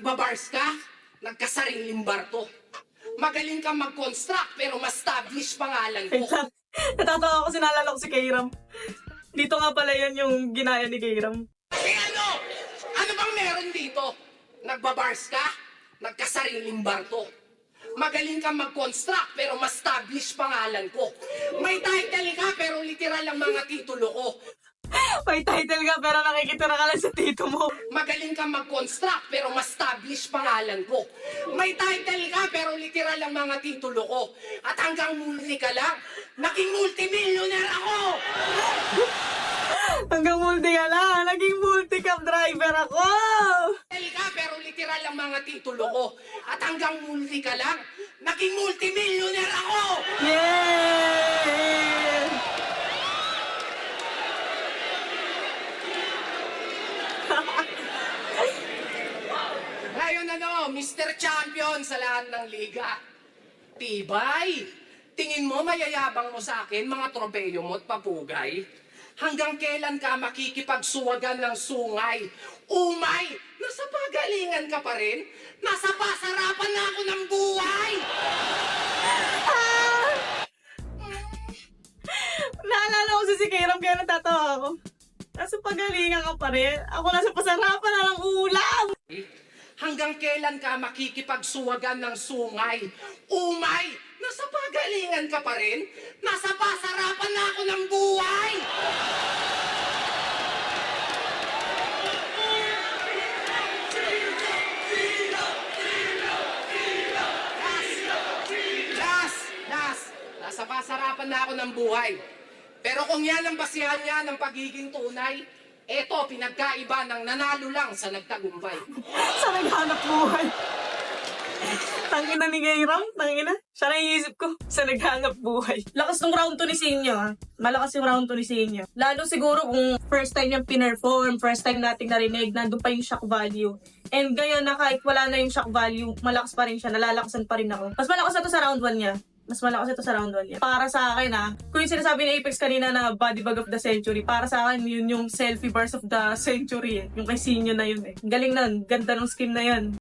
Nagbabars ka? Nagkasariling bar to. Magaling kang mag-construct pero ma-establish pangalan ko. Wait lang. Natatawa ako, sinalala ko si Kairam. Dito nga pala yan yung ginaya ni Kairam. Eh ano? Ano bang meron dito? Nagbabars ka? Nagkasariling bar to. Magaling kang mag-construct pero ma-establish pangalan ko. May title ka pero literal ang mga titulo ko. May title ka pero nakikitira ka lang sa tito mo. Magaling kang mag-construct pero ma-establish pangalan ko. May title ka pero literal ang mga titulo ko. At hanggang muli ka lang, naging multimillionaire ako! Hanggang multi ka lang, naging multi-cab driver ako! Title ka pero literal ang mga titulo ko. At hanggang muli ka lang, naging multimillionaire ako! Yay! Ngayon Mr. Champion sa lahat ng liga. Tibay! Tingin mo mayayabang mo sa akin mga tropeyo mo at papugay? Hanggang kailan ka makikipagsuwagan ng sungay? Umay! Nasa pagalingan ka pa rin? Nasa pasarapan na ako ng buhay! Naalala ko si Kairam kaya natatawa ako. Nasa pagalingan ka pa rin. Ako nasa pasarapan na ng ulam. Hanggang kailan ka makikipagsuwagan ng sungay? Umay! Nasa pagalingan ka pa rin? Nasa pasarapan na ako ng buhay! Last! Nasa pasarapan na ako ng buhay. Pero kung yan ang basihan niya ng pagiging tunay, eto pinagkaiba ng nanalo lang sa nagtagumpay. Sa naghanap buhay. Tangina ni Kairam, tangina. Siya na iisip ko, sa naghanap buhay. Lakas ng round 2 ni Sinyo, ha? Malakas yung round 2 ni Sinyo. Lalo siguro kung first time niyang pinerform, first time nating narinig, nandun pa yung shock value. And ngayon na kahit wala na yung shock value, malakas pa rin siya, nalalakasan pa rin ako. Mas malakas na to sa round 1 niya. Mas malakas ito sa round 1 niya. Para sa akin, kung yung sinasabi ni Apex kanina na body bag of the century, para sa akin, yun yung selfie bars of the century, eh. Yung kay Sinyo na yun, eh. Galing nun, ganda ng scheme na yun.